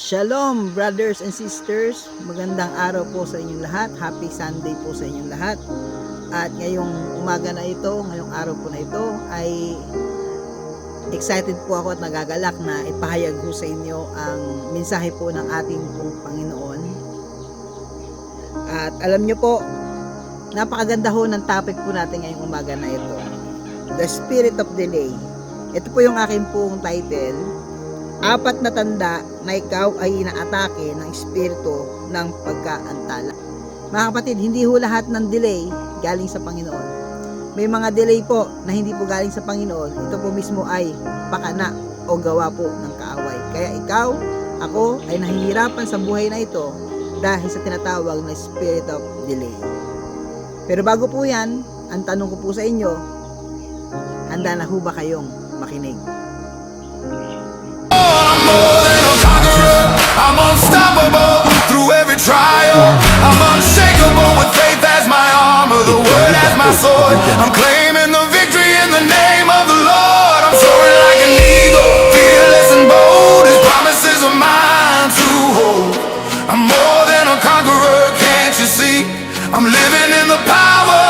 Shalom brothers and sisters, magandang araw po sa inyong lahat. Happy Sunday po sa inyong lahat. At ngayong umaga na ito, ngayong araw po na ito ay excited po ako at nagagalak na ipahayag po sa inyo ang mensahe po ng ating pong Panginoon. At alam nyo po, napakaganda ho ng topic po natin ngayong umaga na ito, The Spirit of Delay. Ito po yung aking pong title, 4 na tanda na ikaw ay inaatake ng espiritu ng pagkaantala. Mga kapatid, hindi ho lahat ng delay galing sa Panginoon. May mga delay po na hindi po galing sa Panginoon. Ito po mismo ay pakana o gawa po ng kaaway. Kaya ikaw, ako ay nahihirapan sa buhay na ito dahil sa tinatawag na spirit of delay. Pero bago po yan, ang tanong ko po sa inyo, handa na ho ba kayong makinig? I'm unstoppable through every trial. I'm unshakable with faith as my armor, the word as my sword. I'm claiming the victory in the name of the Lord. I'm soaring like an eagle, fearless and bold. His promises are mine to hold. I'm more than a conqueror, can't you see? I'm living in the power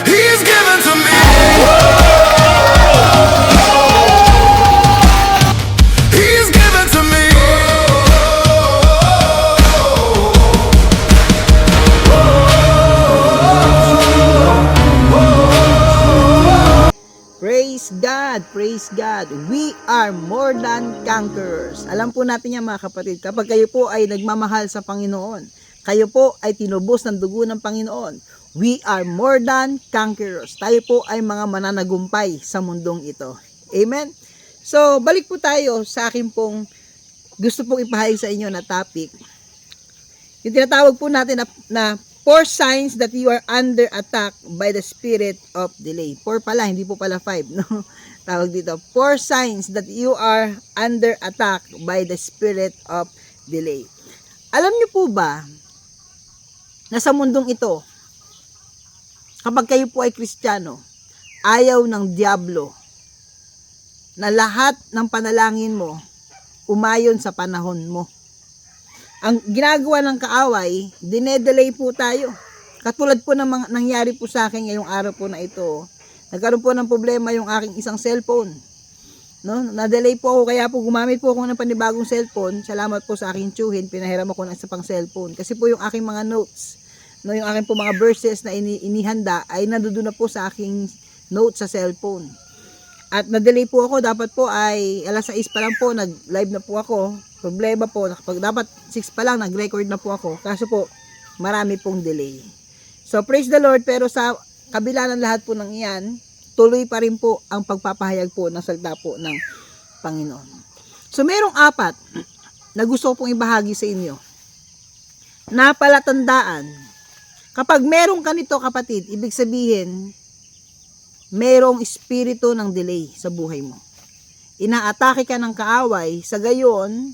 He's given to me. He's given to me. Praise God! Praise God! We are more than conquerors. Alam po natin yan mga kapatid, kapag kayo po ay nagmamahal sa Panginoon, kayo po ay tinubos ng dugo ng Panginoon, we are more than conquerors. Tayo po ay mga mananagumpay sa mundong ito. Amen? So, balik po tayo sa akin pong gusto pong ipahayag sa inyo na topic. Yung tinatawag po natin na 4 signs that you are under attack by the spirit of delay. 4 pala, hindi po pala 5, no? Tawag dito, 4 signs that you are under attack by the spirit of delay. Alam niyo po ba na sa mundong ito, kapag kayo po ay Kristiyano, ayaw ng diablo na lahat ng panalangin mo umayon sa panahon mo. Ang ginagawa ng kaaway, dinedelay po tayo. Katulad po ng mga nangyari po sa akin ngayong araw po na ito. Nagkaroon po ng problema yung aking isang cellphone. No? Na-delay po ako, kaya po gumamit po ako ng panibagong cellphone. Salamat po sa aking tiyuhin, pinahiram ako ng isa pang cellphone. Kasi po yung aking mga notes, no, yung aking po mga verses na inihanda ay nandoon na po sa aking notes sa cellphone. At na-delay po ako, dapat po ay alas 6 pa lang po, nag-live na po ako. Problema po, dapat 6 pa lang, nag-record na po ako. Kaso po, marami pong delay. So, praise the Lord, pero sa kabila ng lahat po ng iyan, tuloy pa rin po ang pagpapahayag po ng salita po ng Panginoon. So, merong 4 na gusto ko pong ibahagi sa inyo. Napalatandaan, kapag merong ganito kapatid, ibig sabihin, merong espiritu ng delay sa buhay mo. Inaatake ka ng kaaway, sa gayon,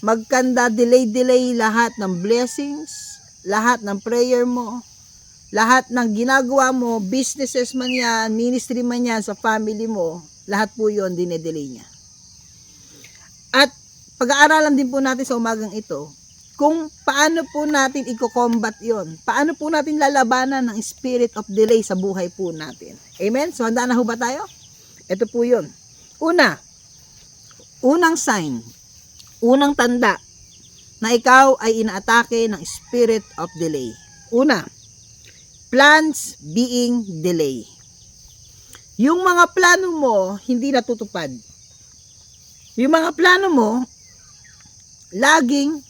magkanda delay lahat ng blessings, lahat ng prayer mo, lahat ng ginagawa mo, businesses man yan, ministry man yan, sa family mo, lahat po yun dinedelay niya. At pag-aaralan din po natin sa umagang ito, kung paano po natin i-combat yon, paano po natin lalabanan ng spirit of delay sa buhay po natin. Amen? So, handa na ho ba tayo? Ito po yun. Unang sign, unang tanda na ikaw ay inaatake ng spirit of delay. Una, plans being delay. Yung mga plano mo hindi natutupad. Yung mga plano mo laging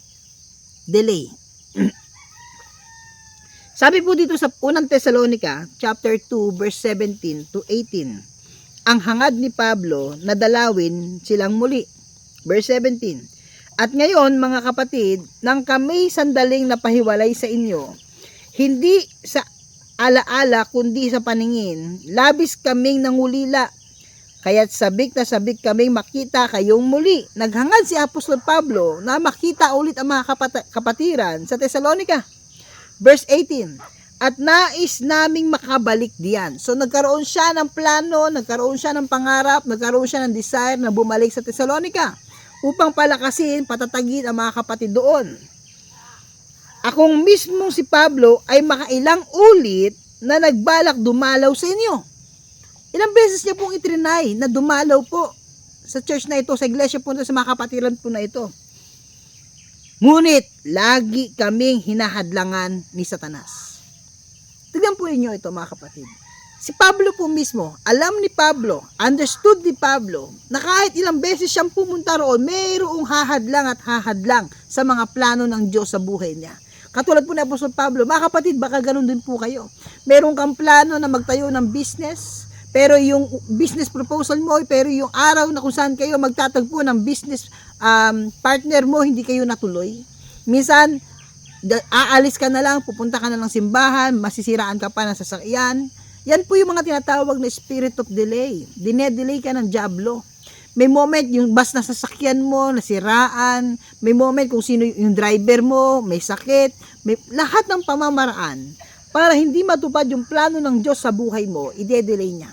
delay. Sabi po dito sa unang Thessalonica chapter 2 verse 17 to 18, ang hangad ni Pablo na dalawin silang muli. Verse 17, at ngayon mga kapatid, nang kami sandaling napahiwalay sa inyo, hindi sa alaala kundi sa paningin, labis kaming nangulila, kaya't sabik na sabik kaming makita kayong muli. Naghangad si Apostol Pablo na makita ulit ang mga kapatiran sa Thessalonica. Verse 18, at nais naming makabalik diyan. So nagkaroon siya ng plano, nagkaroon siya ng pangarap, nagkaroon siya ng desire na bumalik sa Thessalonica. upang palakasin, patatagin ang mga kapatid doon. Akong mismong si Pablo ay makailang ulit na nagbalak dumalaw sa inyo. Ilang beses niya pong itrinay na dumalaw po sa church na ito, sa iglesia po, sa mga kapatiran po na ito. Ngunit, lagi kaming hinahadlangan ni Satanas. Tignan po ninyo ito, mga kapatid. Si Pablo po mismo, alam ni Pablo, understood ni Pablo, na kahit ilang beses siyang pumunta roon, mayroong hahadlang at hahadlang sa mga plano ng Diyos sa buhay niya. Katulad po ni Apostol Pablo, mga kapatid, baka ganun din po kayo. Meron kang plano na magtayo ng business, pero yung business proposal mo, pero yung araw na kung saan kayo magtatagpo ng business partner mo, hindi kayo natuloy. Minsan, aalis ka na lang, pupunta ka na ng simbahan, masisiraan ka pa ng sasakyan. Yan po yung mga tinatawag na spirit of delay. Dinedelay ka ng dyablo. May moment yung bus na sasakyan mo, nasiraan. May moment kung sino yung driver mo, may sakit. May, lahat ng pamamaraan para hindi matupad yung plano ng Diyos sa buhay mo, ide-delay niya.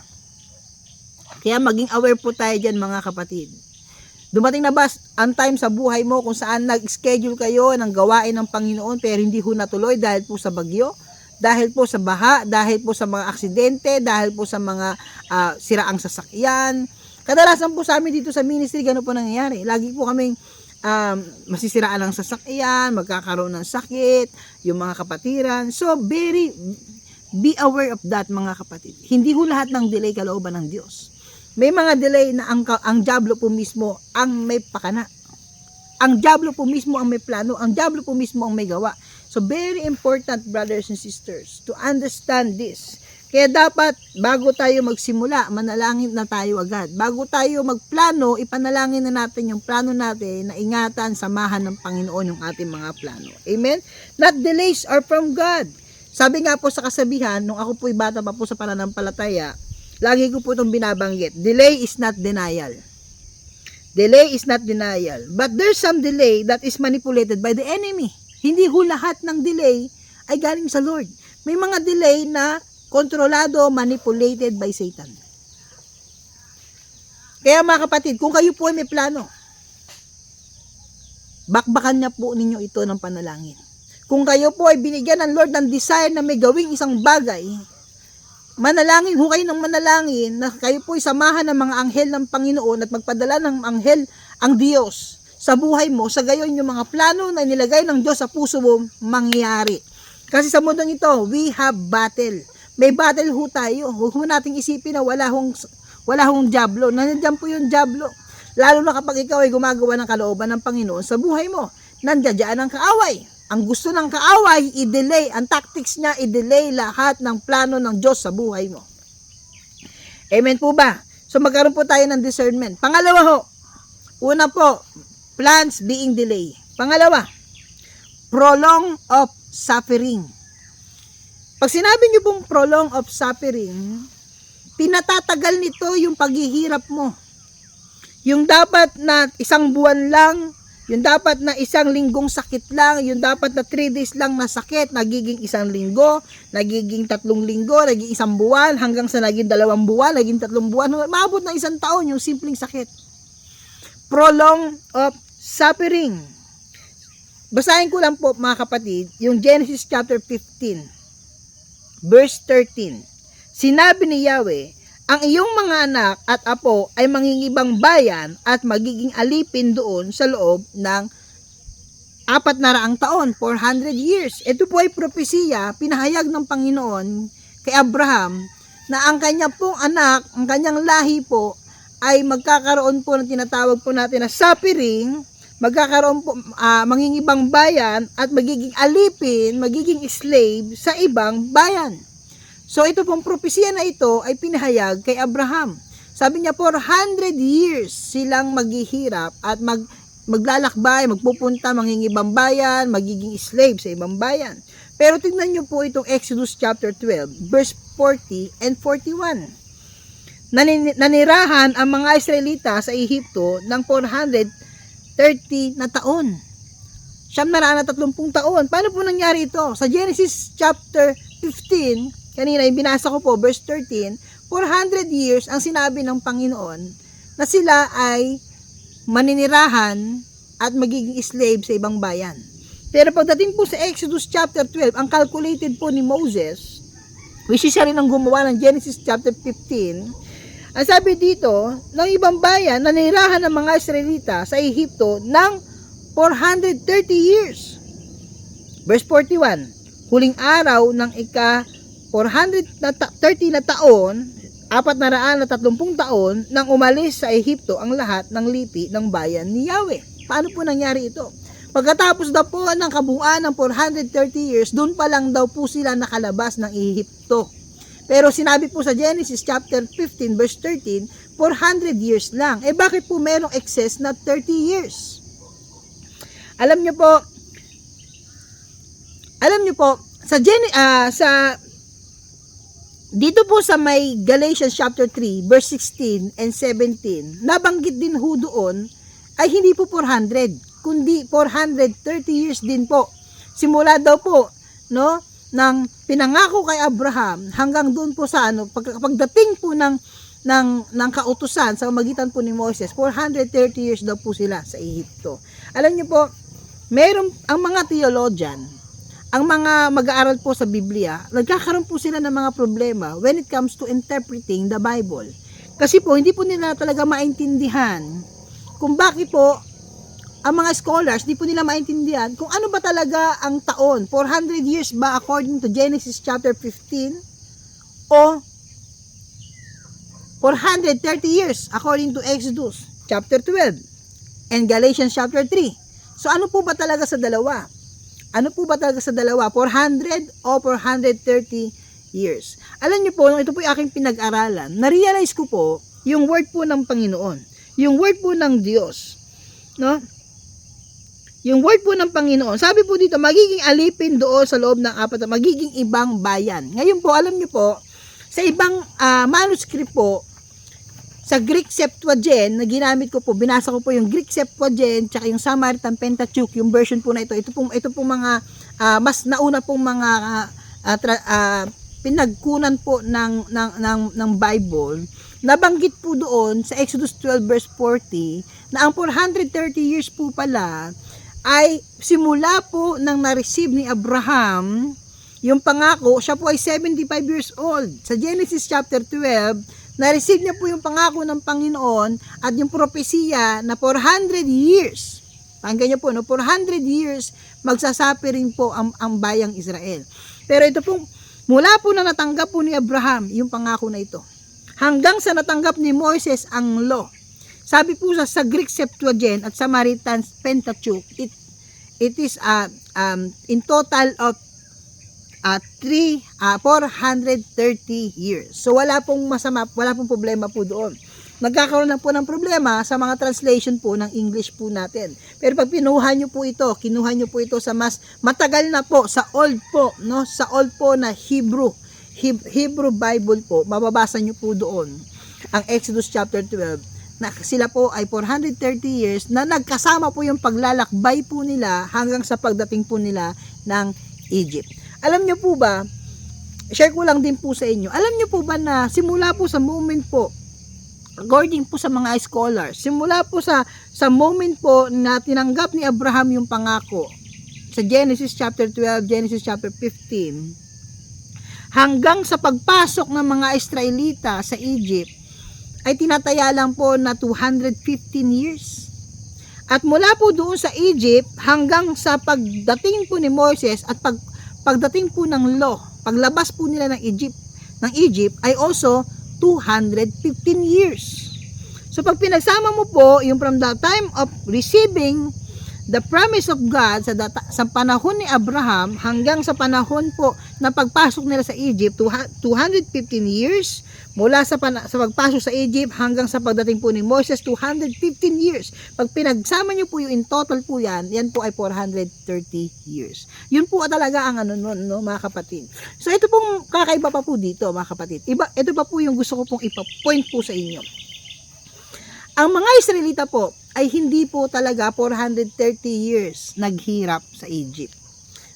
Kaya maging aware po tayo dyan, mga kapatid. Dumating na ba ang time sa buhay mo kung saan nag-schedule kayo ng gawain ng Panginoon pero hindi ho natuloy dahil po sa bagyo, dahil po sa baha, dahil po sa mga aksidente, dahil po sa mga siraang sasakyan. Kadalasan po sa amin dito sa ministry, gano'n po nangyayari. Lagi po kaming masisiraan ng sasakyan, magkakaroon ng sakit, yung mga kapatiran. So, be aware of that, mga kapatid. Hindi ho lahat ng delay kalooban ng Diyos. May mga delay na ang dyablo po mismo ang may pakana. Ang dyablo po mismo ang may plano. Ang dyablo po mismo ang may gawa. So, very important, brothers and sisters, to understand this. Kaya dapat, bago tayo magsimula, manalangin na tayo agad. Bago tayo magplano, ipanalangin na natin yung plano natin na ingatan, samahan ng Panginoon yung ating mga plano. Amen? Not delays are from God. Sabi nga po sa kasabihan, nung ako po'y bata pa po sa pananampalataya, lagi ko po itong binabanggit. Delay is not denial. Delay is not denial. But there's some delay that is manipulated by the enemy. Hindi ho lahat ng delay ay galing sa Lord. May mga delay na kontrolado, manipulated by Satan. Kaya mga kapatid, kung kayo po ay may plano, bakbakan niya po ninyo ito ng panalangin. Kung kayo po ay binigyan ng Lord ng desire na may gawing isang bagay, manalangin ho kayo ng manalangin na kayo po ay samahan ng mga anghel ng Panginoon at magpadala ng anghel ang Diyos sa buhay mo, sa gayon yung mga plano na nilagay ng Diyos sa puso mo mangyari. Kasi sa mundong ito, we have battle. May battle ho tayo. Huwag mo nating isipin na wala hong dyablo. Nandiyan po yung dyablo. Lalo na kapag ikaw ay gumagawa ng kalooban ng Panginoon sa buhay mo. Nandiyan ang kaaway. Ang gusto ng kaaway, i-delay. Ang tactics niya, i-delay lahat ng plano ng Diyos sa buhay mo. Amen po ba? So magkaroon po tayo ng discernment. Pangalawa ho, una po, plans being delay. Pangalawa, prolong of suffering. Pag sinabi niyo pong prolong of suffering, pinatatagal nito yung paghihirap mo. Yung dapat na isang buwan lang, yung dapat na isang linggong sakit lang, yung dapat na 3 days lang na sakit, nagiging 1 linggo, nagiging 3 linggo, nagiging 1 buwan, hanggang sa naging 2 buwan, naging 3 buwan, maabot ng 1 taon yung simpleng sakit. Prolong of suffering. Basahin ko lang po, mga kapatid, yung Genesis chapter 15, verse 13. Sinabi ni Yahweh, ang iyong mga anak at apo ay mangingibang bayan at magiging alipin doon sa loob ng 400 taon, 400 years. Ito po ay propesiya, pinahayag ng Panginoon kay Abraham na ang kanya pong anak, ang kanyang lahi po ay magkakaroon po ng tinatawag po natin na suffering, magkakaroon po mangingibang bayan at magiging alipin, magiging slave sa ibang bayan. So ito pong propesya na ito ay pinahayag kay Abraham. Sabi niya 400 years silang maghihirap at maglalakbay, magpupunta, mangingibang bayan, magiging slave sa ibang bayan. Pero tingnan niyo po itong Exodus chapter 12, verse 40 and 41. Nanirahan ang mga Israelita sa Ehipto ng 430 na taon. 930 taon. Paano po nangyari ito? Sa Genesis chapter 15, kanina yung binasa ko po, verse 13, 400 years ang sinabi ng Panginoon na sila ay maninirahan at magiging slave sa ibang bayan. Pero pagdating po sa Exodus chapter 12, ang calculated po ni Moses, which is siya rin ang gumawa ng Genesis chapter 15, ang sabi dito, ng ibang bayan, nanirahan ng mga Israelita sa Ehipto ng 430 years. Verse 41, huling araw ng ika-430 na taon, 430 taon, nang umalis sa Ehipto ang lahat ng lipi ng bayan ni Yahweh. Paano po nangyari ito? Pagkatapos daw po ng kabuuan ng 430 years, doon pa lang daw po sila nakalabas ng Ehipto. Pero sinabi po sa Genesis chapter 15 verse 13, 400 years lang. Bakit po merong excess na 30 years? Alam niyo po, dito po sa may Galatians chapter 3 verse 16 and 17, nabanggit din ho doon ay hindi po 400, kundi 430 years din po. Simula daw po, no, ng pinangako kay Abraham hanggang doon po sa pagdating po ng kautusan sa magitan po ni Moses, 430 years daw po sila sa Ehipto. Alam niyo po, ang mga theologian, ang mga mag-aaral po sa Biblia, nagkakaroon po sila ng mga problema when it comes to interpreting the Bible. Kasi po, hindi po nila talaga maintindihan kung bakit po ang mga scholars, di po nila maintindihan kung ano ba talaga ang taon. 400 years ba according to Genesis chapter 15 o 430 years according to Exodus chapter 12 and Galatians chapter 3. So ano po ba talaga sa dalawa? 400 o 430 years? Alam niyo po, nung ito po yung aking pinag-aralan, na-realize ko po yung word po ng Panginoon, yung word po ng Diyos, no? Yung word po ng Panginoon, sabi po dito, magiging alipin doon sa loob ng magiging ibang bayan. Ngayon po, alam niyo po, sa ibang manuscript po, sa Greek Septuagint, na ginamit ko po, binasa ko po yung Greek Septuagint, tsaka yung Samaritan Pentateuch, yung version po na ito pong mga, mas nauna pong mga pinagkunan po ng Bible, nabanggit po doon sa Exodus 12 verse 40, na ang 430 years po pala, ay simula po nang na-receive ni Abraham yung pangako, siya po ay 75 years old. Sa Genesis chapter 12, na-receive niya po yung pangako ng Panginoon at yung propesiya na 400 years. Pakinggan niyo po, no? 400 years magsasapi rin po ang bayang Israel. Pero ito pong, mula po na natanggap po ni Abraham yung pangako na ito, hanggang sa natanggap ni Moses ang law. Sabi po sa Greek Septuagint at Samaritan Pentateuch, it is in total of 430 years. So wala pong masama, wala pong problema po doon. Nagkakaroon lang po ng problema sa mga translation po ng English po natin. Pero pag kinuha nyo po ito sa mas matagal na po, sa old po, no? Sa old po na Hebrew Bible po, mababasa nyo po doon ang Exodus chapter 12, na sila po ay 430 years na nagkasama po yung paglalakbay po nila hanggang sa pagdating po nila ng Egypt. Alam nyo po ba, share ko lang din po sa inyo, alam nyo po ba na simula po sa moment po, according po sa mga scholars, simula po sa moment po na tinanggap ni Abraham yung pangako, sa Genesis chapter 12, Genesis chapter 15, hanggang sa pagpasok ng mga Israelita sa Egypt, ay tinataya lang po na 215 years. At mula po doon sa Egypt hanggang sa pagdating po ni Moses at pagdating po ng law, paglabas po nila ng Egypt ay also 215 years. So pag pinagsama mo po yung from the time of receiving the promise of God sa panahon ni Abraham hanggang sa panahon po na pagpasok nila sa Egypt, 215 years. Mula sa pagpasok sa Egypt hanggang sa pagdating po ni Moses, 215 years. Pag pinagsama nyo po yung in total po yan po ay 430 years. Yun po talaga ang mga kapatid. So ito pong kakaiba pa po dito, mga kapatid. Ito pa po yung gusto ko pong ipa-point po sa inyo. Ang mga Israelita po ay hindi po talaga 430 years naghirap sa Egypt.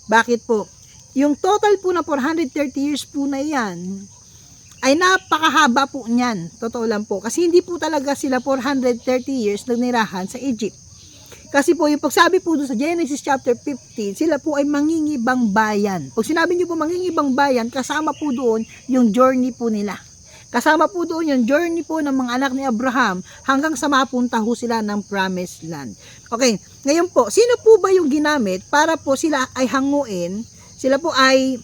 Bakit po? Yung total po na 430 years po na yan, ay napakahaba po niyan. Totoo lang po. Kasi hindi po talaga sila 430 years nagnirahan sa Egypt. Kasi po yung pagsabi po doon sa Genesis chapter 15, sila po ay mangingibang bayan. Pag sinabi niyo po mangingibang bayan, kasama po doon yung journey po nila. Kasama po doon yung journey po ng mga anak ni Abraham hanggang sa mapunta ho sila ng promised land. Okay, ngayon po, sino po ba yung ginamit para po sila ay hanguin? Sila po ay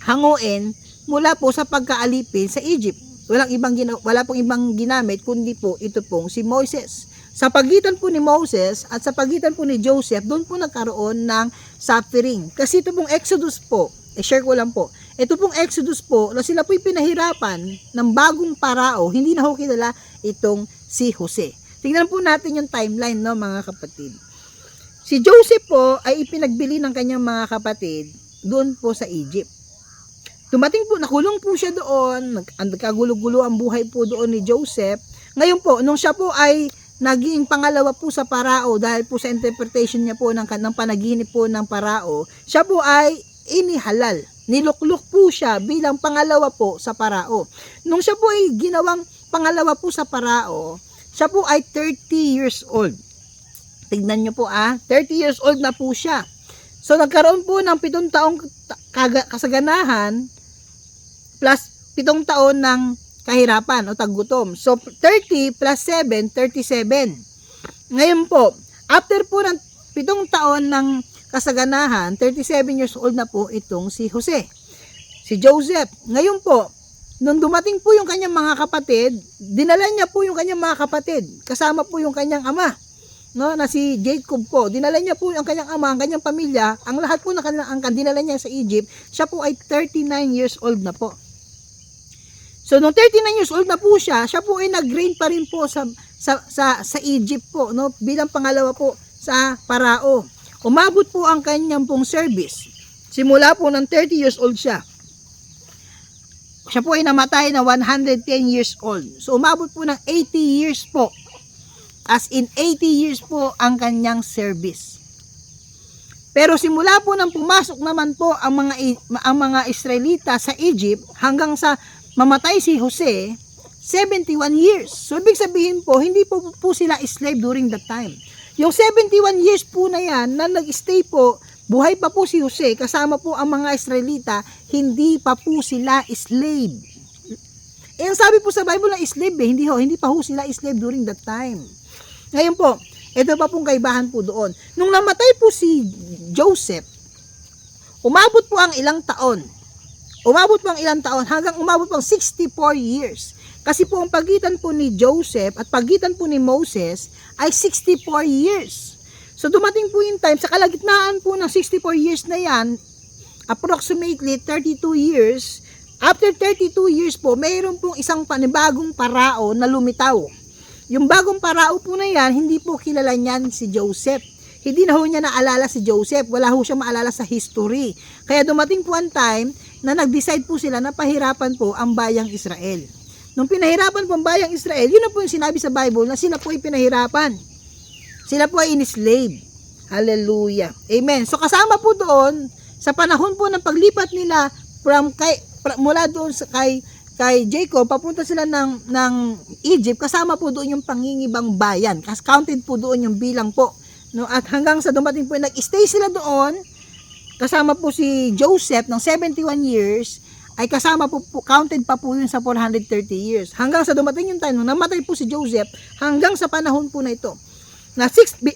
hanguin mula po sa pagkaalipin sa Egypt. Wala pong ibang ginamit kundi po ito pong si Moses. Sa pagitan po ni Moses at sa pagitan po ni Joseph, doon po nagkaroon ng suffering. Kasi ito pong Exodus po, share ko lang po. Ito pong Exodus po, na sila po'y pinahirapan ng bagong parao, hindi na ho kilala itong si Jose. Tingnan po natin yung timeline, no, mga kapatid. Si Joseph po ay ipinagbili ng kanyang mga kapatid doon po sa Egypt. Dumating po, nakulong po siya doon, nagkagulo-gulo ang buhay po doon ni Joseph. Ngayon po, nung siya po ay naging pangalawa po sa parao dahil po sa interpretation niya po ng panaginip po ng parao, siya po ay inihalal. Nilukluk po siya bilang pangalawa po sa parao. Nung siya po ay ginawang pangalawa po sa parao, siya po ay 30 years old. Tignan nyo po 30 years old na po siya. So nagkaroon po ng 7 taong kasaganahan plus 7 taon ng kahirapan o taggutom. So 30 plus 7, 37. Ngayon po, after po ng 7 taon ng kasaganahan, 37 years old na po itong si Jose. Si Joseph. Ngayon po, nung dumating po yung kanyang mga kapatid, dinala niya po yung kanyang mga kapatid. Kasama po yung kanyang ama, no, na si Jacob po. Dinala niya po ang kanyang ama, ang kanyang pamilya, ang lahat po ng kanilang angkan, dinala niya sa Egypt. Siya po ay 39 years old na po. So, nung 39 years old na po siya po ay nag-reign pa rin po sa Egypt po, no, bilang pangalawa po sa parao. Umabot po ang kanyang pong service. Simula po ng 30 years old siya. Siya po ay namatay na 110 years old. So, umabot po ng 80 years po. As in 80 years po ang kanyang service. Pero simula po nang pumasok naman po ang mga Israelita sa Egypt hanggang sa mamatay si Jose, 71 years. So, ibig sabihin po, hindi po sila slave during that time. Yung 71 years po na yan, na nag-stay po, buhay pa po si Jose, kasama po ang mga Israelita, hindi pa po sila slave. Ang sabi po sa Bible na slave, hindi pa po sila slave during that time. Ngayon po, ito pa pong kaibahan po doon. Nung namatay po si Joseph, umabot po ang ilang taon. Hanggang umabot po ang 64 years. Kasi po ang pagitan po ni Joseph at pagitan po ni Moses ay 64 years. So dumating po yung time, sa kalagitnaan po ng 64 years na yan, approximately 32 years, after 32 years po, mayroon pong isang panibagong parao na lumitaw. Yung bagong parao po na yan, hindi po kilala niyan si Joseph. Hindi na ho niya naalala si Joseph. Wala ho siya maalala sa history. Kaya dumating po ang time na nag-decide po sila na pahirapan po ang bayang Israel. Nung pinahirapan po ang bayang Israel, yun na po yung sinabi sa Bible na sila po ay pinahirapan. Sila po ay in-slave. Hallelujah. Amen. So kasama po doon, sa panahon po ng paglipat nila mula doon kay Jacob, papunta sila ng Egypt, kasama po doon yung pangingibang bayan. Kasi counted po doon yung bilang po. No, at hanggang sa dumating po, nag-stay sila doon, kasama po si Joseph ng 71 years, ay kasama po, counted pa po yun sa 430 years. Hanggang sa dumating yung time, nung namatay po si Joseph, hanggang sa panahon po na ito, na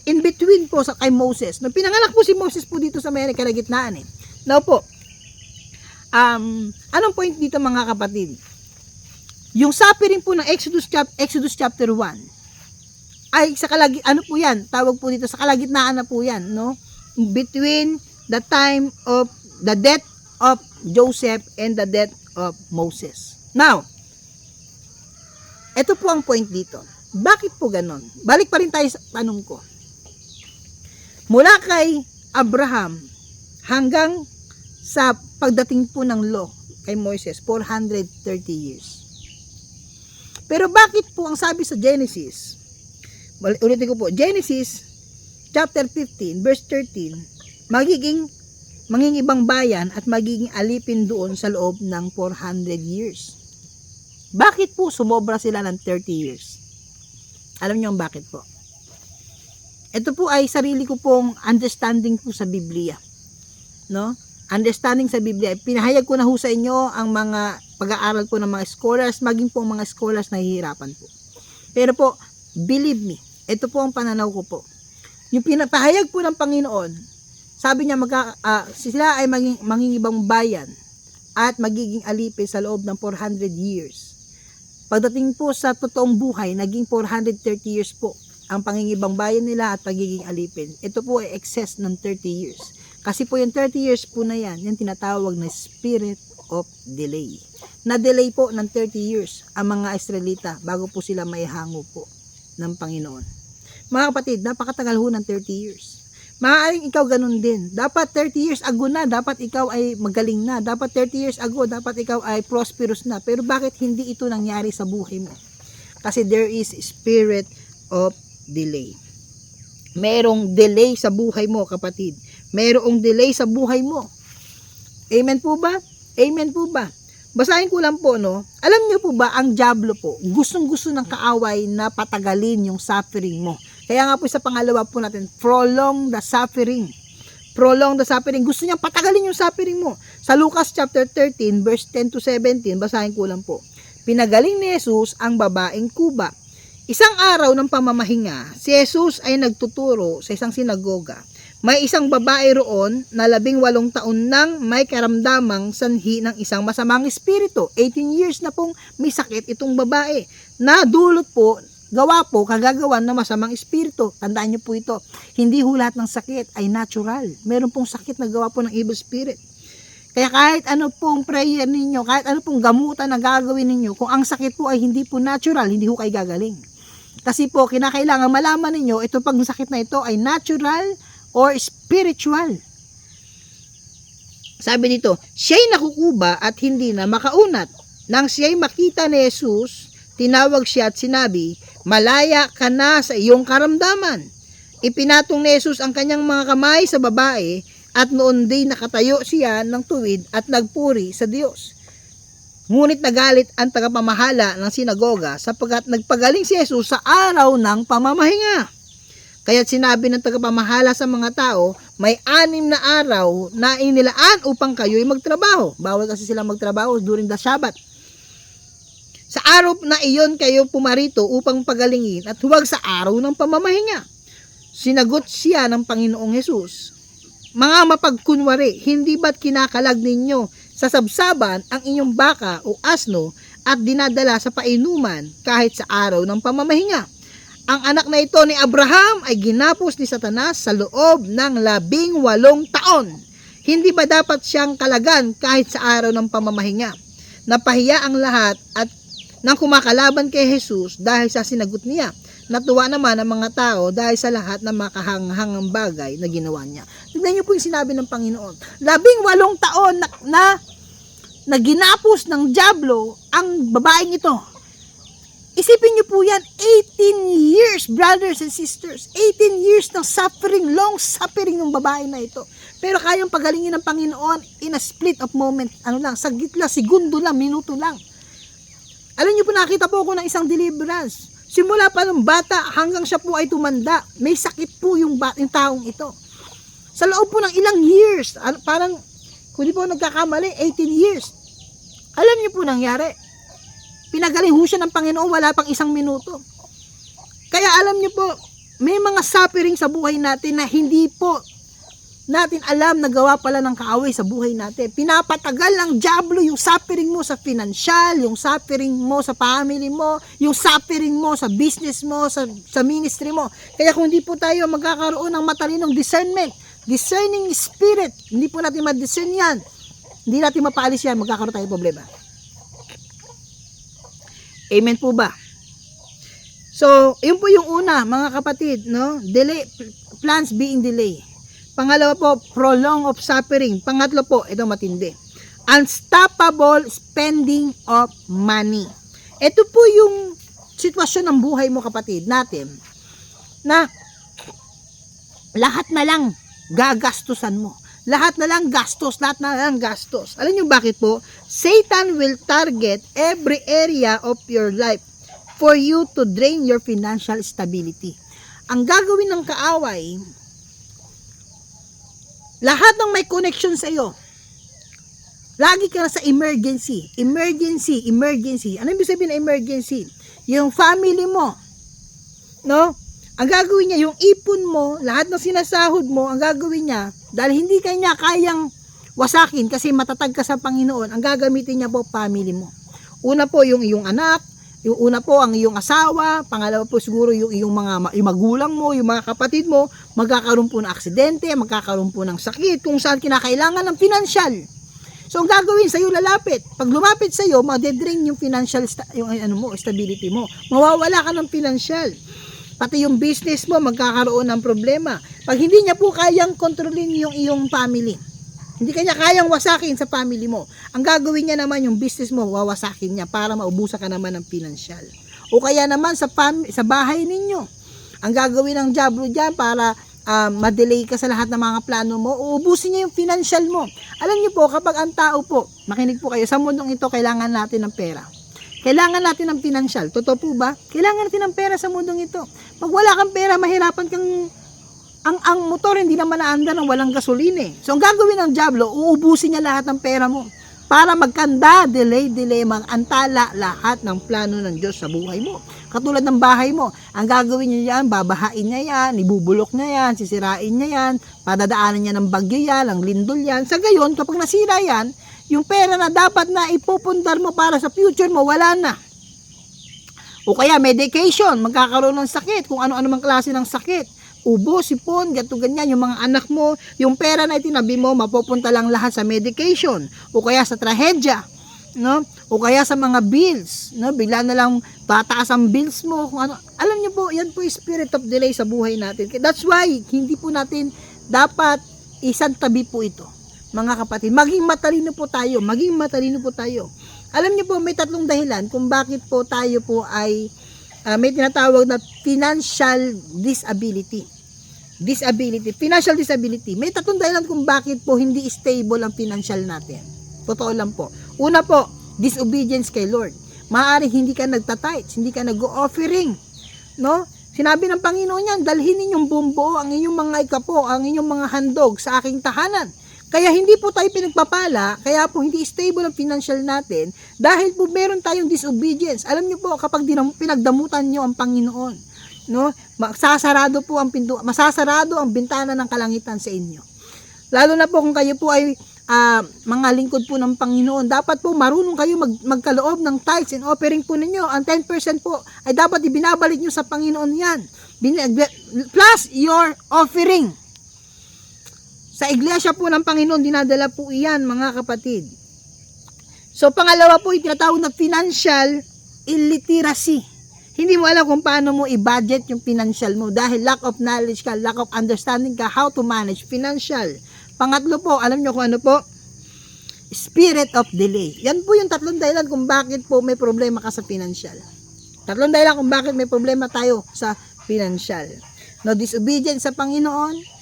in between po kay Moses. Nung pinanganak po si Moses po dito sa may kalagitnaan eh. Now po, anong point dito mga kapatid? Yung suffering po ng Exodus chapter 1, ay ano po yan, tawag po dito, sa kalagitnaan na po yan, no? Between the time of the death of Joseph and the death of Moses. Now, ito po ang point dito. Bakit po ganon? Balik pa rin tayo sa tanong ko. Mula kay Abraham hanggang sa pagdating po ng law kay Moses, 430 years. Pero bakit po ang sabi sa Genesis, ulitin ko po, Genesis chapter 15 verse 13, mangingibang bayan at magiging alipin doon sa loob ng 400 years. Bakit po sumobra sila ng 30 years? Alam niyo ang bakit po? Ito po ay sarili ko pong understanding po sa Biblia. No? Understanding sa Biblia. Pinahayag ko na ho sa inyo ang mga pag-aaral po ng mga scholars, maging po mga scholars nahihirapan po. Pero po, believe me, ito po ang pananaw ko po. Yung pinapahayag po ng Panginoon, sabi niya sila ay mangingibang bayan at magiging alipin sa loob ng 400 years. Pagdating po sa totoong buhay, naging 430 years po ang pangingibang bayan nila at pagiging alipin. Ito po ay excess ng 30 years. Kasi po yung 30 years po na yan, yung tinatawag na spirit of delay. Na-delay po ng 30 years ang mga Israelita bago po sila maihango po ng Panginoon. Mga kapatid, napakatagal ho ng 30 years. Maaaring ikaw ganun din. Dapat 30 years ago na, dapat ikaw ay magaling na. Dapat 30 years ago, dapat ikaw ay prosperous na. Pero bakit hindi ito nangyari sa buhay mo? Kasi there is spirit of delay. Merong delay sa buhay mo, kapatid. Merong delay sa buhay mo. Amen po ba? Amen po ba? Basahin ko lang po, no? Alam niyo po ba, ang dyablo po, gustong-gusto ng kaaway na patagalin yung suffering mo. Kaya nga po sa pangalawa po natin, prolong the suffering. Prolong the suffering. Gusto niyang patagalin yung suffering mo. Sa Lucas chapter 13, verse 10 to 17, basahin ko lang po. Pinagaling ni Jesus ang babaeng kuba. Isang araw ng pamamahinga, si Jesus ay nagtuturo sa isang sinagoga. May isang babae roon na 18 taon nang may karamdamang sanhi ng isang masamang espiritu. 18 years na pong may sakit itong babae. Na dulot po, kagagawan ng masamang espiritu. Tandaan niyo po ito. Hindi ho lahat ng sakit ay natural. Meron pong sakit na gawa po ng evil spirit. Kaya kahit ano pong prayer ninyo, kahit ano pong gamutan na gagawin ninyo, kung ang sakit po ay hindi po natural, hindi ho kayo gagaling. Kasi po, kinakailangan malaman ninyo, ito pag sakit na ito ay natural or spiritual. Sabi dito, siya'y nakukuba at hindi na makaunat. Nang siya'y makita ni Jesus, tinawag siya at sinabi, malaya ka na sa iyong karamdaman. Ipinatong ni Jesus ang kanyang mga kamay sa babae at noon din nakatayo siya ng tuwid at nagpuri sa Diyos. Ngunit nagalit ang tagapamahala ng sinagoga sapagkat nagpagaling si Jesus sa araw ng pamamahinga. Kaya't sinabi ng tagapamahala sa mga tao, may 6 na araw na inilaan upang kayo'y magtrabaho. Bawal kasi sila magtrabaho during the Sabbath. Sa araw na iyon kayo pumarito upang pagalingin at huwag sa araw ng pamamahinga. Sinagot siya ng Panginoong Hesus, mga mapagkunwari, hindi ba't kinakalag ninyo sa sabsaban ang inyong baka o asno at dinadala sa painuman kahit sa araw ng pamamahinga? Ang anak na ito ni Abraham ay ginapos ni Satanas sa loob ng 18 taon. Hindi ba dapat siyang kalagan kahit sa araw ng pamamahinga? Napahiya ang lahat at nang kumakalaban kay Jesus dahil sa sinagot niya. Natuwa naman ang mga tao dahil sa lahat ng makahanghang bagay na ginawa niya. Tignan niyo po yung sinabi ng Panginoon. 18 taon na ginapos ng dyablo ang babaeng ito. Isipin niyo po yan, 18 years, brothers and sisters. 18 years ng suffering, long suffering ng babae na ito. Pero kayang pagalingin ng Panginoon in a split of moment, saglit lang, segundo lang, minuto lang. Alam niyo po, nakita po ako ng isang deliverance. Simula pa ng bata hanggang siya po ay tumanda, may sakit po yung taong ito. Sa loob po ng ilang years, parang, kung di po nagkakamali, 18 years. Alam niyo po nangyari. Pinagaling ho siya ng Panginoon, wala pang 1 minuto. Kaya alam niyo po, may mga suffering sa buhay natin na hindi po natin alam na gawa pala ng kaaway sa buhay natin. Pinapatagal ng dyablo yung suffering mo sa financial, yung suffering mo sa family mo, yung suffering mo sa business mo, sa ministry mo. Kaya kung hindi po tayo magkakaroon ng matalinong discernment, discerning spirit, hindi po natin ma-discern yan, hindi natin mapaalis yan, magkakaroon tayo problema. Amen po ba? So, yun po yung una, mga kapatid, no? Delay, plans being delayed. Pangalawa po, prolong of suffering. Pangatlo po, ito matindi. Unstoppable spending of money. Ito po yung sitwasyon ng buhay mo, kapatid, natin, na lahat na lang gagastusan mo. lahat na lang gastos, lahat na lang gastos. Alam niyo bakit po? Satan will target every area of your life for you to drain your financial stability. Ang gagawin ng kaaway, lahat ng may connection sa iyo, lagi ka na sa emergency. Emergency, emergency. Ano ibig sabihin ng emergency? Yung family mo, no? Ang gagawin niya, yung ipon mo, lahat ng sinasahod mo, ang gagawin niya, dahil hindi kanya kayang wasakin kasi matatag ka sa Panginoon, ang gagamitin niya po, family mo. Una po, yung iyong anak, yung una po, ang iyong asawa, pangalawa po siguro yung yung magulang mo, yung mga kapatid mo, magkakaroon po ng aksidente, magkakaroon po ng sakit, kung saan kinakailangan ng financial. So, ang gagawin sa'yo, lalapit. Pag lumapit sa'yo, ma-drain yung financial, stability mo. Mawawala ka ng financial. Pati yung business mo, magkakaroon ng problema. Pag hindi niya po kayang kontrolin yung iyong family, hindi kanya kayang wasakin sa family mo, ang gagawin niya naman yung business mo, wawasakin niya para maubusan ka naman ng financial. O kaya naman sa bahay ninyo, ang gagawin ng diablo dyan para ma-delay ka sa lahat ng mga plano mo, uubusin niya yung financial mo. Alam niyo po, kapag ang tao po, makinig po kayo, sa mundong ito, kailangan natin ng pera. Kailangan natin ng financial. Totoo po ba? Kailangan natin ng pera sa mundong ito. Pag wala kang pera, mahirapan kang, ang motor hindi naman naandar ng walang gasolina eh. So, ang gagawin ng diablo, uubusin niya lahat ng pera mo para magkanda, delay, mag-antala lahat ng plano ng Diyos sa buhay mo. Katulad ng bahay mo, ang gagawin niya yan, babahain niya yan, ibubulok niya yan, sisirain niya yan, padadaanan niya ng bagyo yan, ng lindol yan. Sa gayon, kapag nasira yan, yung pera na dapat na ipupundar mo para sa future mo, wala na. O kaya medication, magkakaroon ng sakit, kung ano-ano mang klase ng sakit. Ubo, sipon, gato ganyan, yung mga anak mo, yung pera na itinabi mo, mapupunta lang lahat sa medication, o kaya sa trahedya, no? O kaya sa mga bills, no? Bigla na lang tataas ang bills mo, kung ano. Alam niyo po, yan po yung spirit of delay sa buhay natin. That's why, hindi po natin dapat isang tabi po ito, mga kapatid. Maging matalino po tayo, Alam niyo po, may tatlong dahilan kung bakit po tayo po ay may tinatawag na financial disability. Financial disability. May tatlong dahilan kung bakit po hindi stable ang financial natin. Totoo lang po. Una po, disobedience kay Lord. Maaaring hindi ka nagtatites, hindi ka nag-offering. No? Sinabi ng Panginoon yan, dalhin ninyong bumbuo ang inyong mga ikapo, ang inyong mga handog sa aking tahanan. Kaya hindi po tayo pinagpapala, kaya po hindi stable ang financial natin dahil po meron tayong disobedience. Alam niyo po, kapag pinagdamutan niyo ang Panginoon, no, masasarado ang bintana ng kalangitan sa inyo. Lalo na po kung kayo po ay mga lingkod po ng Panginoon, dapat po marunong kayo magkaloob ng tithes and offering po ninyo. Ang 10% po ay dapat ibinabalik niyo sa Panginoon yan. Plus your offering. Sa iglesia po ng Panginoon, dinadala po iyan, mga kapatid. So, pangalawa po, itinatawag na financial illiteracy. Hindi mo alam kung paano mo i-budget yung financial mo dahil lack of knowledge ka, lack of understanding ka how to manage financial. Pangatlo po, alam nyo kung ano po? Spirit of delay. Yan po yung tatlong dahilan kung bakit po may problema ka sa financial. Tatlong dahilan kung bakit may problema tayo sa financial. No, disobedience sa Panginoon,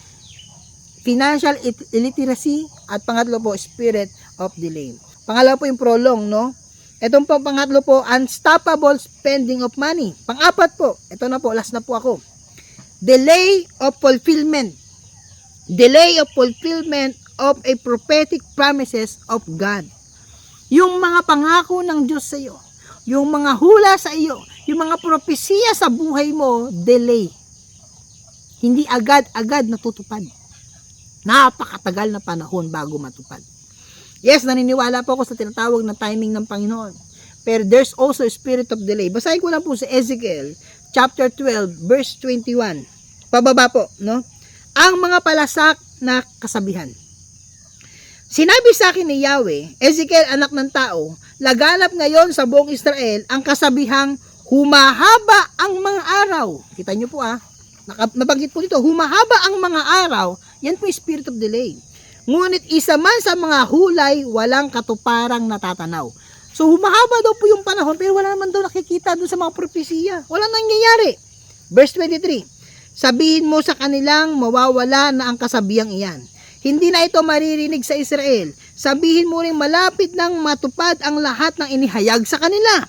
financial illiteracy, at pangatlo po, spirit of delay. Pangalawa po yung prolong, no? Itong po, pangatlo po, unstoppable spending of money. Pang-apat po, ito na po, last na po ako. Delay of fulfillment. Delay of fulfillment of a prophetic promises of God. Yung mga pangako ng Diyos sa iyo, yung mga hula sa iyo, yung mga propesiya sa buhay mo, delay. Hindi agad-agad natutupad. Napakatagal na panahon bago matupad. Yes, naniniwala po ako sa tinatawag na timing ng Panginoon. Pero there's also a spirit of delay. Basahin ko lang po sa Ezekiel chapter 12 verse 21. Pababa po, no? Ang mga palasak na kasabihan. Sinabi sa akin ni Yahweh, Ezekiel, anak ng tao, laganap ngayon sa buong Israel ang kasabihang humahaba ang mga araw. Kita nyo po nabanggit po dito, humahaba ang mga araw. Yan po yung spirit of delay. Ngunit isa man sa mga hulay, walang katuparang natatanaw. So humahaba daw po yung panahon, pero wala naman daw nakikita doon sa mga propesiya. Wala nangyayari. Verse 23, sabihin mo sa kanilang mawawala na ang kasabihang iyan. Hindi na ito maririnig sa Israel. Sabihin mo rin malapit nang matupad ang lahat ng inihayag sa kanila.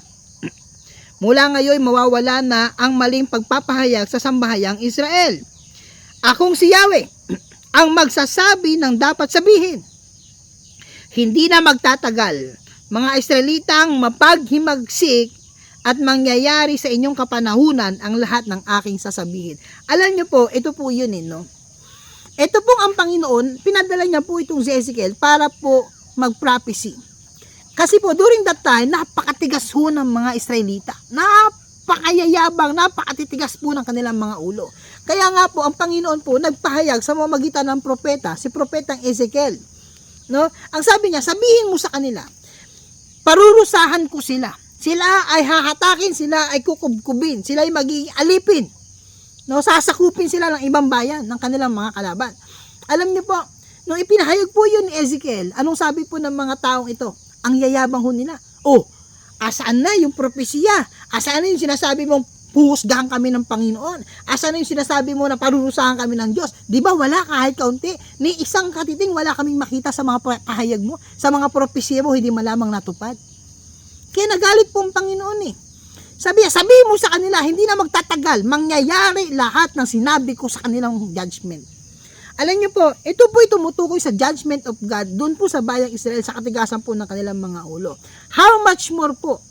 Mula ngayon mawawala na ang maling pagpapahayag sa sambahayang Israel. Akong si Yahweh ang magsasabi ng dapat sabihin. Hindi na magtatagal, mga Israelitang mapaghimagsik at mangyayari sa inyong kapanahunan ang lahat ng aking sasabihin. Alam niyo po, ito po yun no? Ito pong ang Panginoon, pinadala niya po itong si Ezekiel para po mag-prophecy. Kasi po, during that time, napakatigas po ng mga Israelita. Napakayayabang, napakatitigas po ng kanilang mga ulo. Kaya nga po, ang Panginoon po, nagpahayag sa mamagitan ng propeta, si propetang Ezekiel. No? Ang sabi niya, sabihin mo sa kanila, parurusahan ko sila. Sila ay hahatakin, sila ay kukubkubin, sila ay magiging alipin. No? Sasakupin sila ng ibang bayan, ng kanilang mga kalaban. Alam niyo po, nung ipinahayag po yun ni Ezekiel, anong sabi po ng mga taong ito? Ang yayabang ho nila. Oh, asaan na yung propesya? Asaan na yung sinasabi mong puhusgahan kami ng Panginoon? Asaan na yung sinasabi mo na parurusahan kami ng Diyos? Di ba wala kahit kaunti? Ni isang katiting wala kaming makita sa mga pahayag mo, sa mga propesya mo, hindi malamang natupad. Kaya nagalit po ang Panginoon Sabi mo sa kanila, hindi na magtatagal, mangyayari lahat ng sinabi ko sa kanilang judgment. Alam niyo po, ito po tumutukoy sa judgment of God doon po sa bayang Israel sa katigasan po ng kanilang mga ulo. How much more po?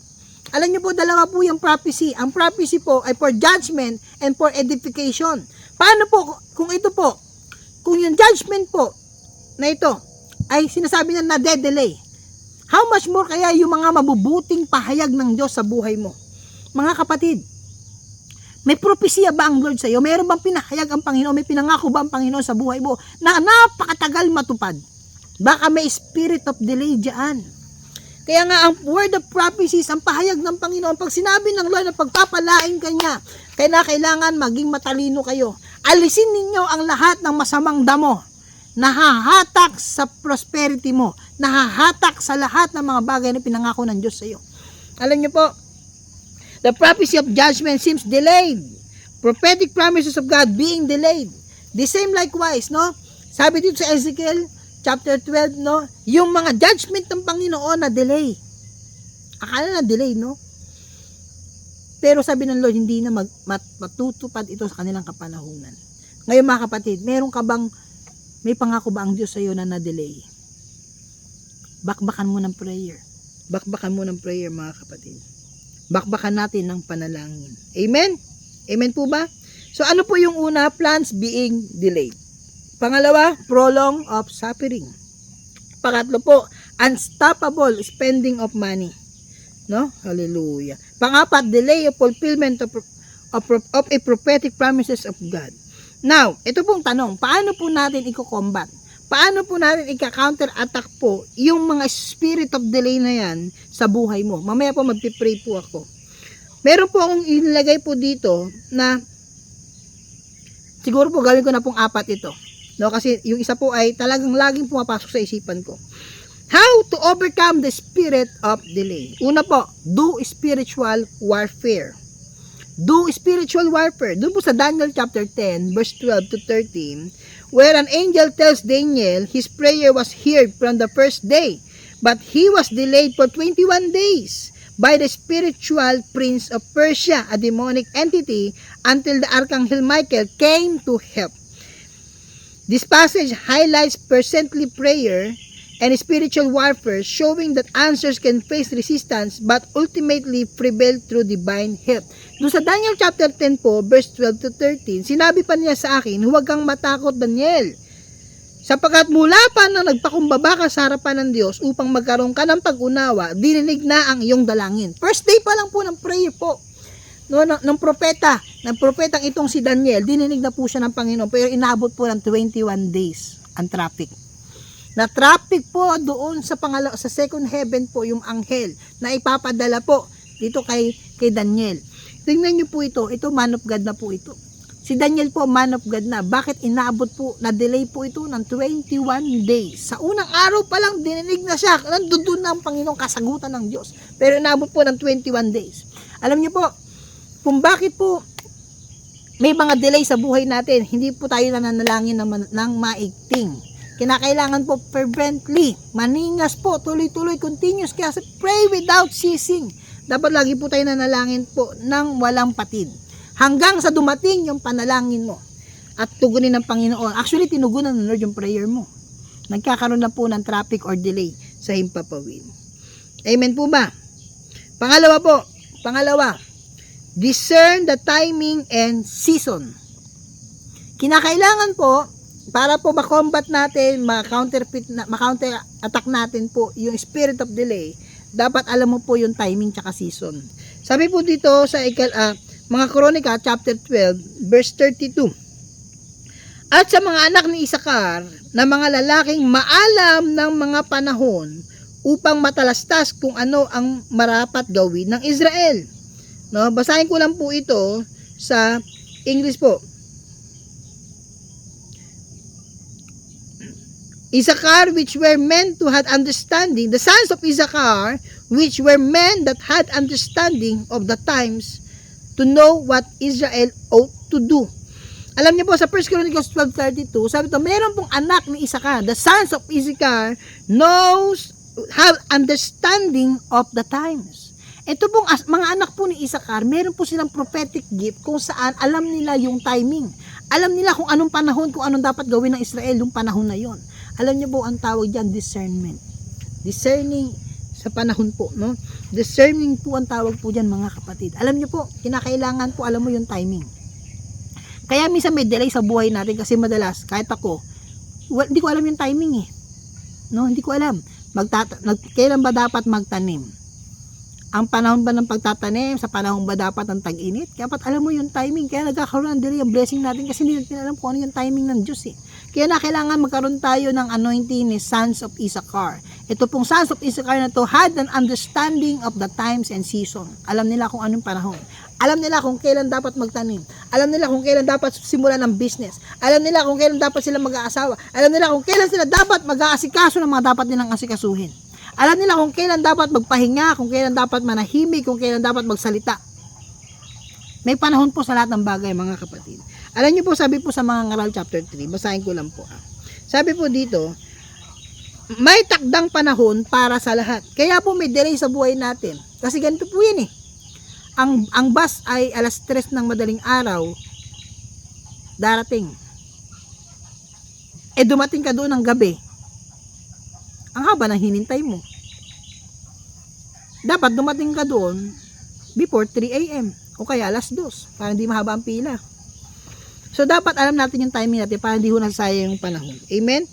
Alam niyo po, dalawa po yung prophecy. Ang prophecy po ay for judgment and for edification. Paano po kung ito po, kung yung judgment po na ito ay sinasabi na nade-delay? How much more kaya yung mga mabubuting pahayag ng Diyos sa buhay mo? Mga kapatid, may propesya ba ang Lord sa iyo? Meron bang pinahayag ang Panginoon? May pinangako ba ang Panginoon sa buhay mo na napakatagal matupad? Baka may spirit of delay dyan. Kaya nga ang word of prophecies, ang pahayag ng Panginoon, pag sinabi ng Lord na pagpapalain ka niya, kaya kailangan maging matalino kayo. Alisin ninyo ang lahat ng masamang damo, nahahatak sa prosperity mo, nahahatak sa lahat ng mga bagay na pinangako ng Diyos sa iyo. Alam niyo po, the prophecy of judgment seems delayed. Prophetic promises of God being delayed. The same likewise, no? Sabi dito sa Ezekiel chapter 12, no? Yung mga judgment ng Panginoon na delay. Akala na delay, no? Pero sabi ng Lord, hindi na matutupad ito sa kanilang kapanahunan. Ngayon mga kapatid, may pangako ba ang Diyos sa iyo na na-delay? Bakbakan mo ng prayer. Bakbakan mo ng prayer mga kapatid. Bakbakan natin ng panalangin. Amen? Amen po ba? So ano po yung una? Plans being delayed. Pangalawa, prolong of suffering. Pangatlo po, unstoppable spending of money. No? Hallelujah. Pangapat, delay of fulfillment of a prophetic promises of God. Now, ito pong tanong, paano po natin i-combat? Paano po natin i-counter-attack po yung mga spirit of delay na yan sa buhay mo? Mamaya po magpipray po ako. Meron po akong ilagay po dito na siguro po gawin ko na pong 4 ito. No, kasi yung isa po ay talagang laging pumapasok sa isipan ko. How to overcome the spirit of delay? Una po, do spiritual warfare. Do spiritual warfare. Doon po sa Daniel chapter 10, verse 12 to 13, where an angel tells Daniel his prayer was heard from the first day, but he was delayed for 21 days by the spiritual prince of Persia, a demonic entity, until the archangel Michael came to help. This passage highlights persistently prayer and spiritual warfare, showing that answers can face resistance but ultimately prevail through divine help. Doon sa Daniel chapter 10 po, verse 12 to 13, sinabi pa niya sa akin, huwag kang matakot, Daniel, sapagkat mula pa nang nagpakumbaba ka sa harapan ng Diyos upang magkaroon ka ng pag-unawa, dininig na ang iyong dalangin. First day pa lang po ng prayer po, no, ng propetang itong si Daniel, dininig na po siya ng Panginoon, pero inabot po ng 21 days ang traffic. Na traffic po doon sa sa second heaven po yung anghel na ipapadala po dito kay Daniel. Tingnan niyo po ito man of God na po ito. Si Daniel po man of God na. Bakit inabot po, na delay po ito ng 21 days? Sa unang araw pa lang dininig na siya. Nandoon na ang Panginoong kasagutan ng Diyos. Pero inabot po ng 21 days. Alam niyo po kung bakit po may mga delay sa buhay natin. Hindi po tayo nananalangin ng maigting. Kinakailangan po fervently, maningas po, tuloy-tuloy, continuous, kaya pray without ceasing. Dapat lagi po tayo nanalangin po ng walang patid. Hanggang sa dumating yung panalangin mo at tugunin ng Panginoon. Actually, tinugunan ng Lord yung prayer mo. Nagkakaroon na po ng traffic or delay sa himpapawid. Amen po ba? Pangalawa, discern the timing and season. Kinakailangan po, para po ma-combat natin, ma-counter attack natin po yung spirit of delay, dapat alam mo po yung timing tsaka season. Sabi po dito sa mga Kronika chapter 12 verse 32. At sa mga anak ni Isakar na mga lalaking maalam ng mga panahon upang matalastas kung ano ang marapat gawin ng Israel. No, basahin ko lang po ito sa English po. Isakar, which were men to had understanding, the sons of Isakar, which were men that had understanding of the times, to know what Israel ought to do. Alam niyo po, sa 1 Chronicles 12:32, sabi ito, meron pong anak ni Isakar, the sons of Isakar, have understanding of the times. Ito pong mga anak po ni Isakar, meron po silang prophetic gift kung saan alam nila yung timing. Alam nila kung anong panahon, kung anong dapat gawin ng Israel yung panahon na yon. Alam niyo po, ang tawag diyan discernment. Discerning sa panahon po, no? Discerning po ang tawag po diyan, mga kapatid. Alam niyo po, kinakailangan po alam mo yung timing. Kaya minsan may delay sa buhay natin kasi madalas, kahit ako, hindi ko alam yung timing eh. No, hindi ko alam. Kailan ba dapat magtanim? Ang panahon ba ng pagtatanim? Sa panahon ba dapat ang tag-init? Dapat alam mo yung timing. Kaya nagkakaroon ng delay ang blessing natin kasi hindi natin alam kung ano yung timing ng Diyos eh. Kaya na kailangan magkaroon tayo ng anointing ni Sons of Issachar. Ito pong Sons of Issachar na to had an understanding of the times and season. Alam nila kung anong panahon. Alam nila kung kailan dapat magtanim. Alam nila kung kailan dapat simulan ng business. Alam nila kung kailan dapat sila mag-aasawa. Alam nila kung kailan sila dapat mag-aasikaso ng mga dapat nilang asikasuhin. Alam nila kung kailan dapat magpahinga, kung kailan dapat manahimik, kung kailan dapat magsalita. May panahon po sa lahat ng bagay, mga kapatid. Alam niyo po, sabi po sa mga Ngaral chapter 3, basahin ko lang po. Sabi po dito, may takdang panahon para sa lahat. Kaya po may delay sa buhay natin. Kasi ganito po yan eh. Ang bus ay alas 3 ng madaling araw, darating. Dumating ka doon ng gabi. Ang haba ng hinintay mo. Dapat dumating ka doon before 3 a.m. o kaya alas 2 para hindi mahaba ang pila. So dapat alam natin yung timing natin para hindi ho nasayang yung panahon. Amen?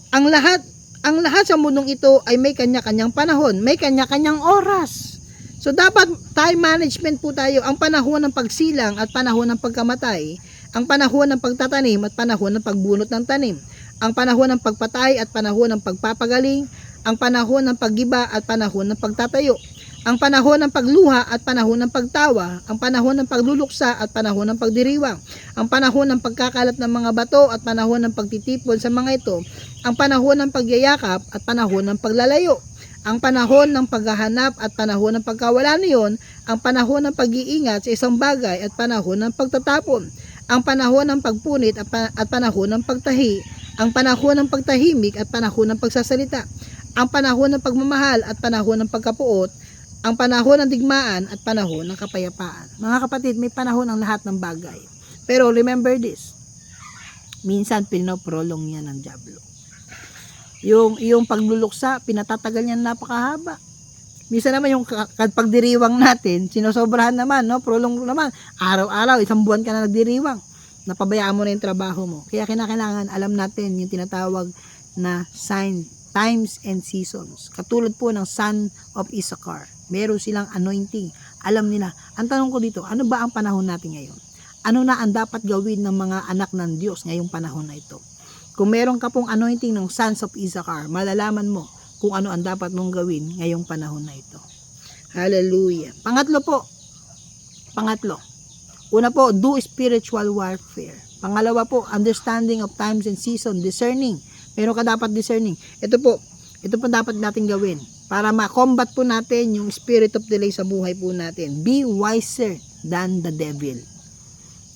Ang lahat sa mundong ito ay may kanya-kanyang panahon, may kanya-kanyang oras. So dapat time management po tayo, ang panahon ng pagsilang at panahon ng pagkamatay, ang panahon ng pagtatanim at panahon ng pagbunot ng tanim, ang panahon ng pagpatay at panahon ng pagpapagaling, ang panahon ng paggiba at panahon ng pagtatayo, ang panahon ng pagluha at panahon ng pagtawa, ang panahon ng pagluluksa at panahon ng pagdiriwang, ang panahon ng pagkakalat ng mga bato at panahon ng pagtitipon sa mga ito, ang panahon ng pagyayakap at panahon ng paglalayo, ang panahon ng paghahanap at panahon ng pagkawala niyon, ang panahon ng pag-iingat sa isang bagay at panahon ng pagtatapon, ang panahon ng pagpunit at panahon ng pagtahi, ang panahon ng pagtahimik at panahon ng pagsasalita, ang panahon ng pagmamahal at panahon ng pagkapuot, ang panahon ng digmaan at panahon ng kapayapaan. Mga kapatid, may panahon ang lahat ng bagay. Pero remember this, minsan pinoprolong yan ng dyablo. Yung pagluluksa, pinatatagal niyan napakahaba. Minsan naman yung pagdiriwang natin, sinosobrahan naman, no? Prolong naman. Araw-araw, isang buwan ka na nagdiriwang. Napabayaan mo na yung trabaho mo. Kaya kinakailangan alam natin yung tinatawag na sign, times and seasons. Katulad po ng son of Issachar. Meron silang anointing. Alam nila. Ang tanong ko dito, ano ba ang panahon natin ngayon? Ano na ang dapat gawin ng mga anak ng Diyos ngayong panahon na ito? Kung meron ka pong anointing ng sons of Issachar, malalaman mo kung ano ang dapat mong gawin ngayong panahon na ito. Hallelujah. Pangatlo. Una po, do spiritual warfare. Pangalawa po, understanding of times and season, discerning. Meron ka dapat discerning. Ito po dapat natin gawin para ma-combat po natin yung spirit of delay sa buhay po natin. Be wiser than the devil.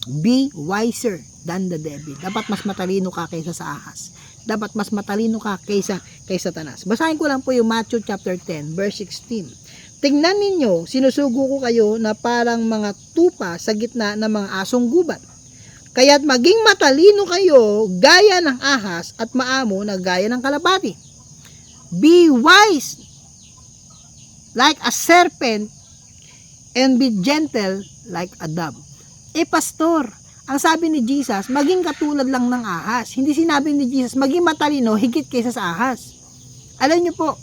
Be wiser than the devil. Dapat mas matalino ka kaysa sa ahas. Dapat mas matalino ka kaysa kay Satanas. Basahin ko lang po yung Matthew chapter 10, verse 16. Tingnan ninyo, sinusugo ko kayo na parang mga tupa sa gitna ng mga asong gubat. Kaya't maging matalino kayo gaya ng ahas at maamo na gaya ng kalapati. Be wise like a serpent and be gentle like a dove. Pastor, ang sabi ni Jesus, maging katulad lang ng ahas. Hindi sinabi ni Jesus, maging matalino, higit kaysa sa ahas. Alam niyo po,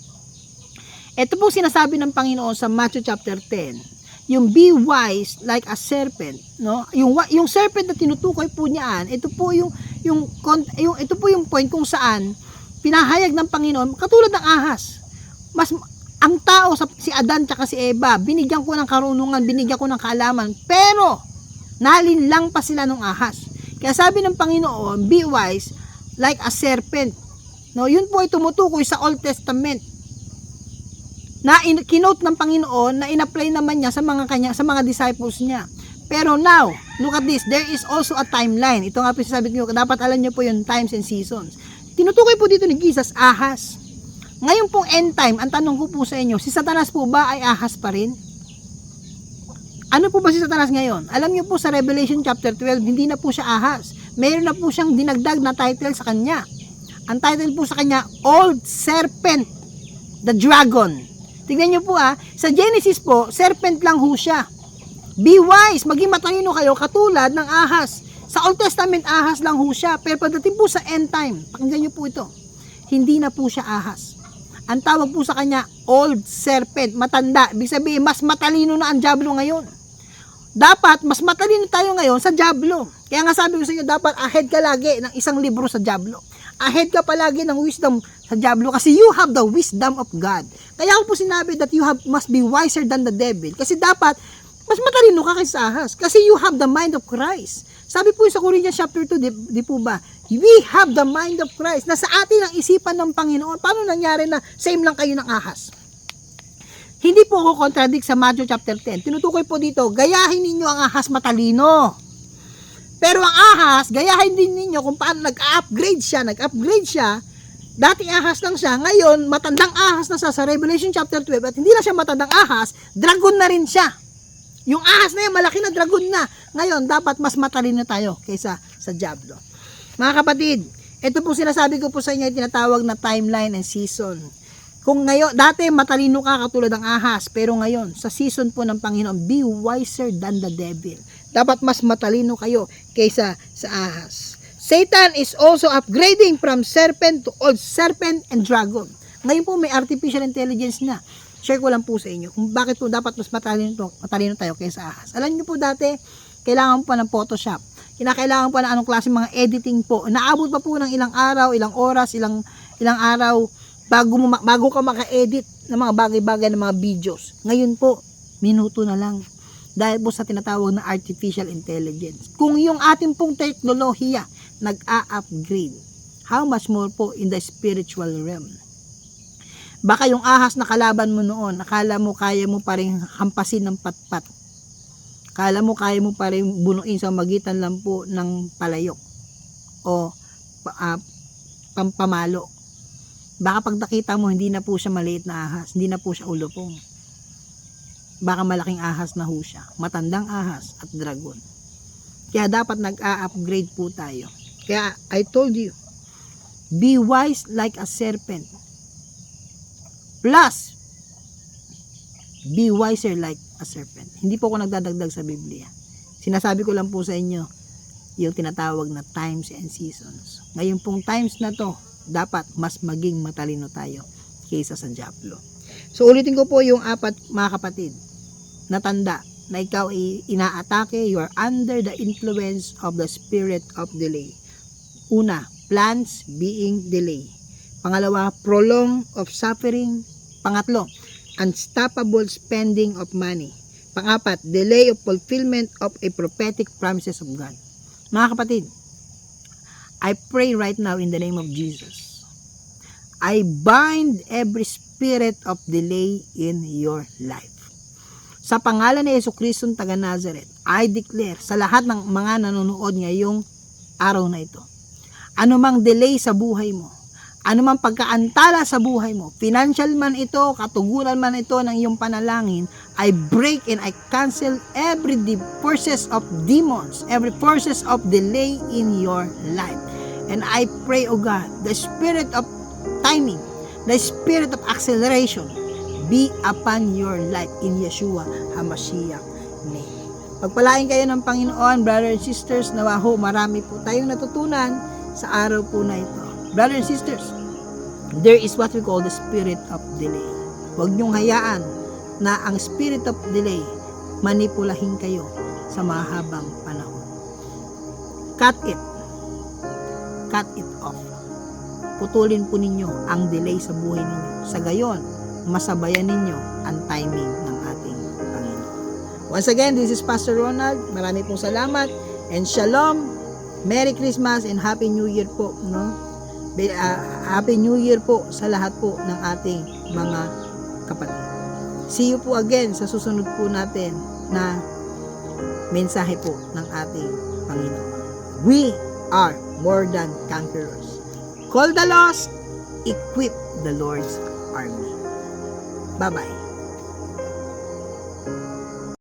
ito po sinasabi ng Panginoon sa Matthew chapter 10. Yung be wise like a serpent, no? Yung serpent na tinutukoy po niyan, ito po ito po yung point kung saan pinahayag ng Panginoon katulad ng ahas. Ang tao si Adan at si Eva, binigyan ko ng karunungan, binigyan ko ng kaalaman, pero nalinlang pa sila ng ahas. Kaya sabi ng Panginoon, be wise like a serpent. No, yun po ay tumutukoy sa Old Testament. Na kinote ng Panginoon na in-apply naman niya sa mga disciples niya. Pero now, look at this, there is also a timeline. Ito nga po sabi ko, dapat alam niyo po yung times and seasons. Tinutukoy po dito ni Jesus, ahas. Ngayon pong end time, ang tanong ko po sa inyo, si Satanas po ba ay ahas pa rin? Ano po ba si Satanas ngayon? Alam niyo po sa Revelation chapter 12, hindi na po siya ahas. Mayroon na po siyang dinagdag na title sa kanya. Ang title po sa kanya, Old Serpent, the Dragon. Tignan niyo po sa Genesis po, serpent lang ho siya. Be wise, maging matalino kayo katulad ng ahas. Sa Old Testament, ahas lang ho siya. Pero pagdating po sa end time, pakinggan niyo po ito, hindi na po siya ahas. Ang tawag po sa kanya, Old Serpent, matanda. Ibig sabihin, mas matalino na ang diablo ngayon. Dapat, mas matalino tayo ngayon sa diablo. Kaya nga sabi ko sa inyo, dapat ahead ka lagi ng isang libro sa diablo. Ahead ka palagi ng wisdom sa diablo kasi you have the wisdom of God. Kaya ako po sinabi that you must be wiser than the devil. Kasi dapat, mas matalino ka kaysa ahas. Kasi you have the mind of Christ. Sabi po sa Corinthians chapter 2, di po ba? We have the mind of Christ. Nasa atin ang isipan ng Panginoon. Paano nangyari na same lang kayo ng ahas? Hindi po ako contradict sa Matthew chapter 10. Tinutukoy po dito, gayahin ninyo ang ahas matalino. Pero ang ahas, gayahin din ninyo kung paano nag-upgrade siya. Dati ahas lang siya, ngayon matandang ahas na siya sa Revelation chapter 12 at hindi na siya matandang ahas, dragon na rin siya. Yung ahas na yan, malaki na dragon na. Ngayon, dapat mas matalino tayo kaysa sa diablo. Mga kapatid, ito po sinasabi ko po sa inyo, tinatawag na timeline and season. Kung ngayon, dati matalino ka katulad ng ahas, pero ngayon, sa season po ng Panginoon, be wiser than the devil. Dapat mas matalino kayo kaysa sa ahas. Satan is also upgrading from serpent to old serpent and dragon. Ngayon po may artificial intelligence na. Share ko lang po sa inyo kung bakit po dapat mas matalino tayo kaysa ahas. Alam niyo po dati, kailangan po ng Photoshop. Kinakailangan po na anong klase mga editing po. Naabot pa po ng ilang araw, ilang oras, ilang araw bago ka maka-edit ng mga bagay-bagay ng mga videos. Ngayon po, minuto na lang. Dahil po sa tinatawag na artificial intelligence. Kung yung ating pong teknolohiya nag-a-upgrade, how much more po in the spiritual realm? Baka yung ahas na kalaban mo noon, akala mo kaya mo pa rin hampasin ng patpat. Akala mo kaya mo pa rin bunuin sa magitan lang po ng palayok o pampamalo. Baka pag nakita mo, hindi na po siya maliit na ahas, hindi na po siya ulupong. Baka malaking ahas na ho siya, matandang ahas at dragon. Kaya dapat nag-a-upgrade po tayo. Kaya I told you, be wise like a serpent. Plus, be wiser like a serpent. Hindi po ako nagdadagdag sa Biblia. Sinasabi ko lang po sa inyo, yung tinatawag na times and seasons. Ngayon pong times na to, dapat mas maging matalino tayo kaysa sa diablo. So ulitin ko po yung 4 mga kapatid na tanda na ikaw ay inaatake, you are under the influence of the spirit of delay. Una, plans being delay. Pangalawa, prolong of suffering. Pangatlo, unstoppable spending of money. Pangapat, delay of fulfillment of a prophetic promises of God. Mga kapatid, I pray right now in the name of Jesus. I bind every spirit of delay in your life. Sa pangalan ni Jesucristo taga Nazareth, I declare sa lahat ng mga nanonood ngayong araw na ito, anumang delay sa buhay mo, anumang pagkaantala sa buhay mo, financial man ito, katugunan man ito ng iyong panalangin, I break and I cancel every forces of demons, every forces of delay in your life. And I pray, O God, the spirit of timing, the spirit of acceleration, be upon your life in Yeshua HaMashiach name. Pagpalain kayo ng Panginoon, brothers and sisters, nawa ho, marami po tayong natutunan sa araw po na ito. Brothers and sisters, there is what we call the spirit of delay. Huwag niyong hayaan na ang spirit of delay manipulahin kayo sa mahabang panahon. Cut it off. Putulin po ninyo ang delay sa buhay ninyo. Sa gayon, masabayan ninyo ang timing ng ating Panginoon. Once again, this is Pastor Ronald. Marami pong salamat and Shalom. Merry Christmas and Happy New Year po, no? Happy New Year po sa lahat po ng ating mga kapatid. See you po again sa susunod po natin na mensahe po ng ating Panginoon. We are more than conquerors. Call the lost, equip the Lord's army. Bye-bye.